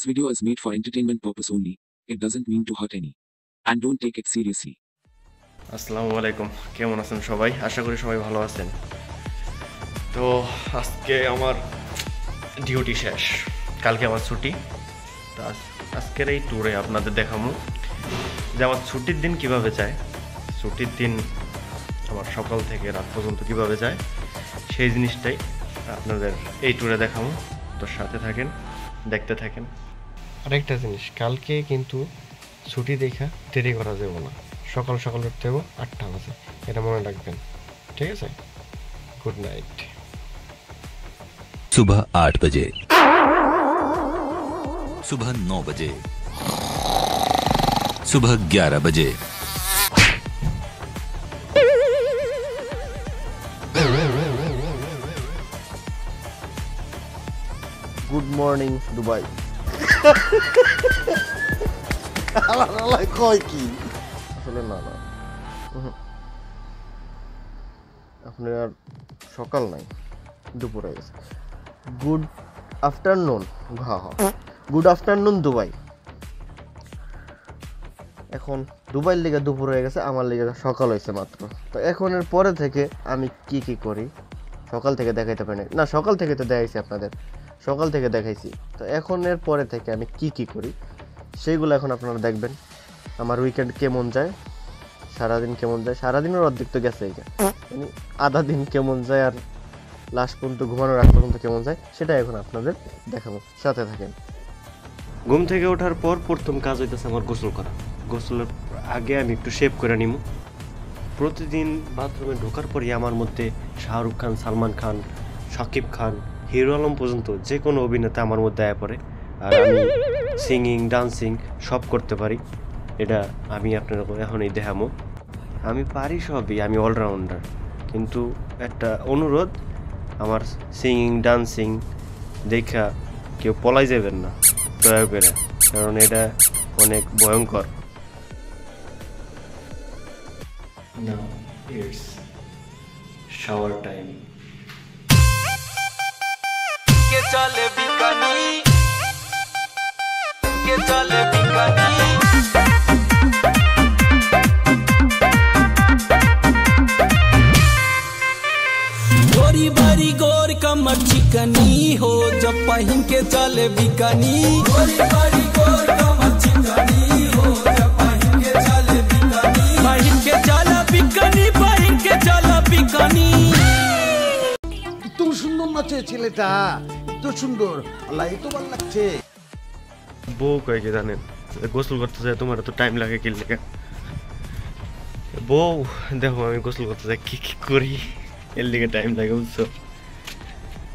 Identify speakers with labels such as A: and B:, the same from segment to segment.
A: This video is made for entertainment purpose only. It doesn't mean to hurt any. And don't take it seriously.
B: আসসালামু আলাইকুম, কেমন আছেন সবাই? আশা করি সবাই ভালো আছেন। তো আজকে আমার ডিউটি শেষ, কালকে আমার ছুটি। তো আজকের এই ট্যুরে আপনাদের দেখাবো যে আমার ছুটির দিন কিভাবে যায়, ছুটির দিন আমার সকাল থেকে রাত পর্যন্ত কিভাবে যায়, সেই জিনিসটাই আপনাদের এই ট্যুরে দেখাবো। তো সাথে থাকেন, দেখতে থাকেন। আরেকটা জিনিস, কালকে কিন্তু ছুটি দেখা দেরি করা যাবে না, সকাল সকাল উঠতে হবে 8টা বাজে, এটা মনে রাখবেন, ঠিক আছে? Good night.
C: सुबह 8 बजे, सुबह 9 बजे, सुबह 11 बजे।
B: Good morning Dubai.
D: কয় কি
B: আসলে না আপনার সকাল নাই, দুপুর হয়ে গেছে। Good afternoon, good afternoon Dubai. এখন দুবাইয়ের লিগে দুপুর হয়ে গেছে, আমার লিগে সকাল হয়েছে মাত্র। তো এখনের পরে থেকে আমি কি কি করি সকাল থেকে দেখাইতে পারি না, সকাল থেকে তো দেখাইছি আপনাদের, সকাল থেকে দেখাইছি। তো এখনের পরে থেকে আমি কি কি করি সেইগুলো এখন আপনারা দেখবেন। আমার উইকেন্ড কেমন যায়, সারাদিন কেমন যায়, সারাদিনের অর্ধেক তো গেছে, মানে আধা দিন কেমন যায়, আর লাস্ট পর্যন্ত ঘুমানোর আগ পর্যন্ত কেমন যায়, সেটা এখন আপনাদের দেখাবো, সাথে থাকেন। ঘুম থেকে ওঠার পর প্রথম কাজ হইতেছে আমার গোসল করা। গোসলের আগে আমি একটু শেভ করে নিব। প্রতিদিন বাথরুমে ঢোকার পরই আমার মধ্যে শাহরুখ খান, সালমান খান, শাকিব খান, হিরো আলম পর্যন্ত যে কোনো অভিনেতা আমার মধ্যে আয়া পড়ে। আর আমি সিঙ্গিং, ডান্সিং সব করতে পারি, এটা আমি আপনার এখনই দেখাবো। আমি পারি সবই, আমি অলরাউন্ডার। কিন্তু একটা অনুরোধ, আমার সিঙ্গিং, ডান্সিং দেখা কেউ পলাই যাবেন না দয়া করে, কারণ এটা অনেক ভয়ঙ্কর। Now it's shower time.
E: के चले बिकानी, के चले बिकानी। गोरी बारी गोर कमर चिकनी हो, जब पहन के चले बिकानी। गोरी बारी गोर कमर चिकनी हो, जब पहन के चले बिकानी। पहन के चला बिकानी, पहन के चला बिकानी।
D: এত সুন্দর নাচে ছেলেটা, এত সুন্দর, আল্লাহ এত ভালো লাগছে।
B: বউ কয় কি জানেন, গোসল করতে যায় তোমার তো টাইম লাগে কি লেগে। বউ দেখো আমি গোসল করতে যাই কি কি করি, এর দিকে টাইম লাগে, বুঝছো?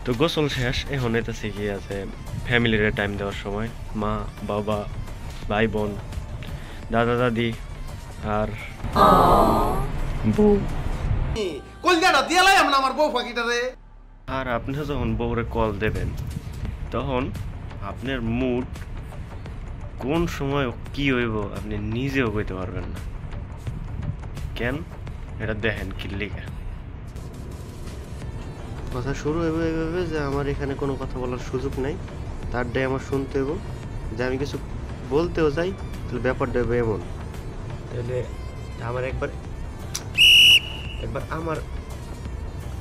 B: তো গোসল শেষ, এখন এটা শিখে আছে ফ্যামিলির টাইম দেওয়ার সময়। মা, বাবা, ভাই বোন, দাদা দাদি আর বউ।
D: কলজাটা দিয়ালাই আমরা আমার বউ পাখিটারে।
B: আর আপনি যখন বউরে কল দেবেন, তখন আপনার মুড কোন সময় কি হইব আপনি নিজেও কইতে পারবেন না। কেন এটা দেখেন কি লিখে। কথা শুরু হবে এভাবে যে আমার এখানে কোনো কথা বলার সুযোগ নাই, তারটাই আমার শুনতে হইব। যে আমি কিছু বলতেও যাই তাহলে ব্যাপারটা হবে এমন, তাহলে আমার একবার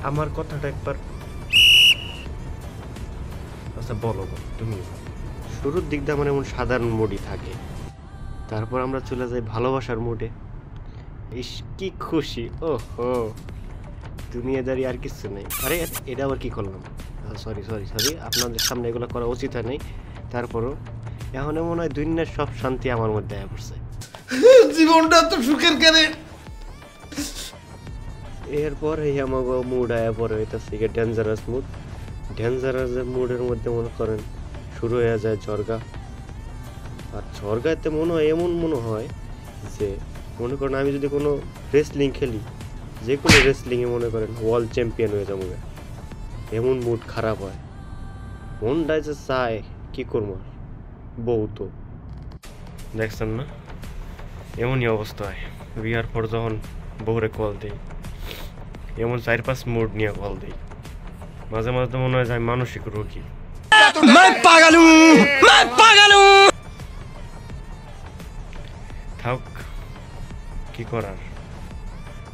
B: আমার কথাটা একবার, আচ্ছা বলো তুমি। শুরুর দিক দিয়ে আমার এমন সাধারণ মুডই থাকে, তারপর আমরা চলে যাই ভালোবাসার মুডে। ইস কি খুশি, ও হো দুনিয়াদারি আর কিছু নেই। আরে এটা আবার কি করলাম, সরি সরি সরি, আপনাদের সামনে এগুলো করা উচিত হয় নাই। তারপরও এখন মনে হয় দুনিয়ার সব শান্তি আমার মধ্যে আয়া পড়ছে।
D: জীবনটা তো সুখের কেনে।
B: এরপর এই আমাকে মুড আয়া পরে হইতেছে ডেঞ্জারাস মুড। ডেঞ্জারাস মুডের মধ্যে মনে করেন শুরু হয়ে যায় ঝরগা। আর ঝরগাতে এমন মনে হয় যে মনে করেন আমি যদি কোনো রেসলিং খেলি, যে কোনো রেসলিংয়ে মনে করেন ওয়ার্ল্ড চ্যাম্পিয়ন হয়ে যাবো, এমন মুড খারাপ হয়। মনটাই যে চায় কি করবো, বউ তো দেখছেন না, এমনই অবস্থা হয়। বিয়ার পর যখন বউরে কল দিই, এমন 4-5 মুড নিয়ে কল দিই, মাঝে মাঝে তো মনে হয় যে আমি মানসিক রোগী।
F: থাক, কি করার,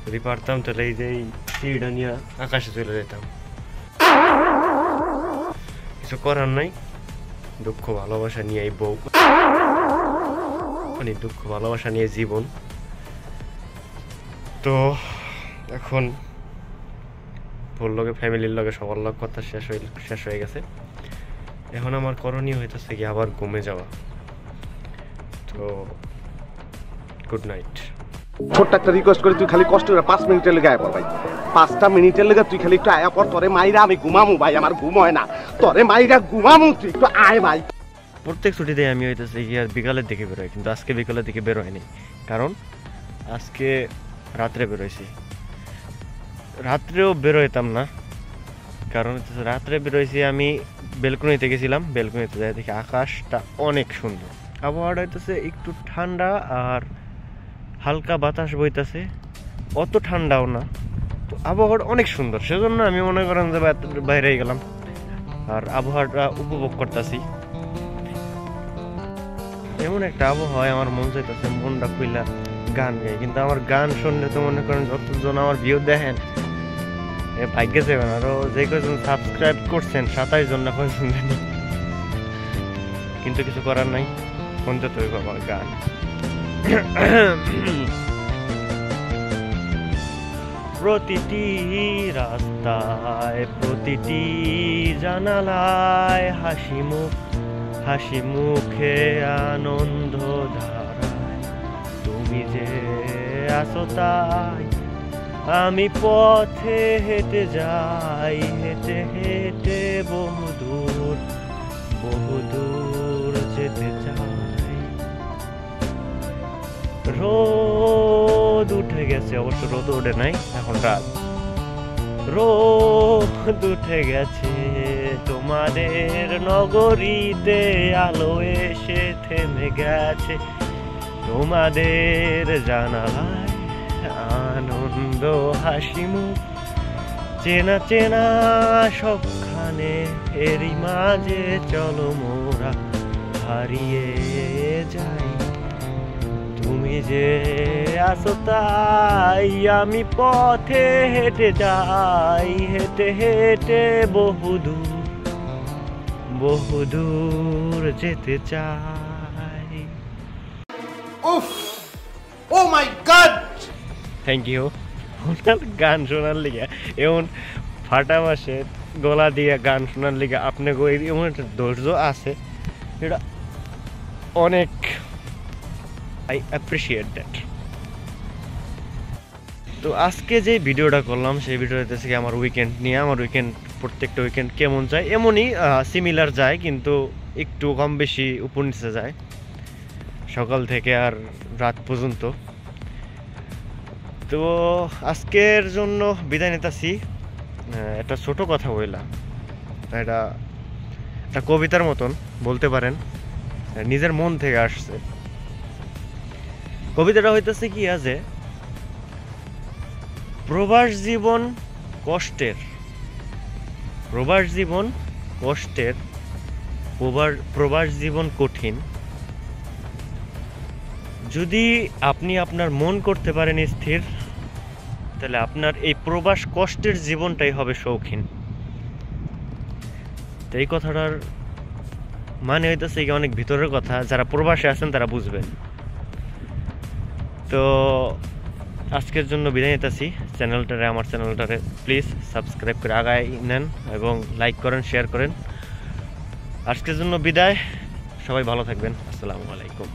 F: যদি পারতাম তাহলে এই যে সিঁড়িটা নিয়ে আকাশে চলে যেতাম। কিছু করার নাই, দুঃখ ভালোবাসা নিয়ে এই বউ, মানে দুঃখ ভালোবাসা নিয়ে জীবন। তো এখন ওর লগে ফ্যামিলির লগে সবার লগ কথা শেষ হয়ে গেছে। এখন আমার করণীয় হইতেছে কি আবার ঘুমে যাওয়া। তো গুড নাইট।
G: ছোট্ট একটা রিকোয়েস্ট করি, তুই খালি কষ্ট করে 5 মিনিটের লেগে আয়া পর ভাই। 5টা মিনিটের লেগে তুই খালি একটু আয়া পর, তোরে মাইরা আমি ঘুমামু ভাই, আমার ঘুম হয় না, তোরে মাইরা ঘুমামু, তুই একটু আয় ভাই।
F: প্রত্যেক ছুটিতে আমি হইতেছে কি আর বিকালের দিকে বেরোয়, কিন্তু আজকে বিকালের দিকে বেরোয়নি, কারণ আজকে রাত্রে বেরোইছি। রাত্রেও বেরোইতাম না, কারণ হচ্ছে রাত্রে বেরোইছি আমি বেলকনিতে গেছিলাম। বেলকনিতে যাই দেখি আকাশটা অনেক সুন্দর, আবহাওয়াটা হইতেছে একটু ঠান্ডা আর হালকা বাতাস বইতেছে, অত ঠান্ডাও না, তো আবহাওয়াটা অনেক সুন্দর। সেজন্য আমি মনে করেন যে বাইরে গেলাম আর আবহাওয়াটা উপভোগ করতেছি। এমন একটা আবহাওয়ায় আমার মন চাইতেছে মনটা খুইলা গান গাই, কিন্তু আমার গান শুনলে তো মনে করেন যতজন আমার ভিউ দেখেন এ ভাগ্যে যাবেন। আরো যে কয়জন সাবস্ক্রাইব করছেন 27 জন না কয়জন জানি, কিন্তু কিছু করার নাই, শুনতে তো আমার গান। প্রতিটি রাস্তায় প্রতিটি জানালায় হাসি মুখে আনন্দ ধারায়, তুমি যে আসো তাই আমি পথে হেঁটে যাই, হেঁটে হেঁটে বহুদূর যেতে চাই। রোদ উঠে গেছে, অবশ্য রোদ ওঠে নাই, এখন রাত। রোদ উঠে গেছে, তোমাদের নগরীতে আলো এসে থেমে গেছে, তোমাদের জানালায় আনন্দ হাসি মুখ, চেনা চেনা সবখানে এরই মাঝে চলো মোরা হারিয়ে যাই, তুমি যে আসো তাই আমি পথে হেঁটে যাই, হেঁটে হেঁটে বহুদূর যেতে চাই।
D: উফ, ও মাই গড।
F: থ্যাংক ইউ গান শোনার লিগে, এমন ফাটা মাসে গলা দিয়ে গান শোনার লিগে আপনাকে এমন একটা ধৈর্য আছে, এটা অনেক, আই অ্যাপ্রিসিয়েট দ্যাট। তো আজকে যে ভিডিওটা করলাম সেই ভিডিওটা থেকে আমার উইকেন্ড নিয়ে, আমার উইকেন্ড প্রত্যেকটা উইকেন্ড কেমন যায়, এমনই সিমিলার যায়, কিন্তু একটু কম বেশি উপর নিচে যায়, সকাল থেকে আর রাত পর্যন্ত। তো আজকের জন্য বিদায় নিতেছি। একটা ছোট কথা বললাম, এটা একটা কবিতার মতন বলতে পারেন, নিজের মন থেকে আসছে। কবিতাটা হইতেছে কি আছে, প্রবাস জীবন কষ্টের, প্রবাস জীবন কষ্টের, প্রবাস জীবন কঠিন, যদি আপনি আপনার মন করতে পারেন স্থির, তাহলে আপনার এই প্রবাস কষ্টের জীবনটাই হবে শৌখিন। তো এই কথাটার মানে হইতেছে অনেক ভিতরের কথা, যারা প্রবাসে আছেন তারা বুঝবেন। তো আজকের জন্য বিদায় নিতেছি। চ্যানেলটারে, আমার চ্যানেলটারে প্লিজ সাবস্ক্রাইব করে আগায় নেন এবং লাইক করেন, শেয়ার করেন। আজকের জন্য বিদায়, সবাই ভালো থাকবেন। আসসালামু আলাইকুম।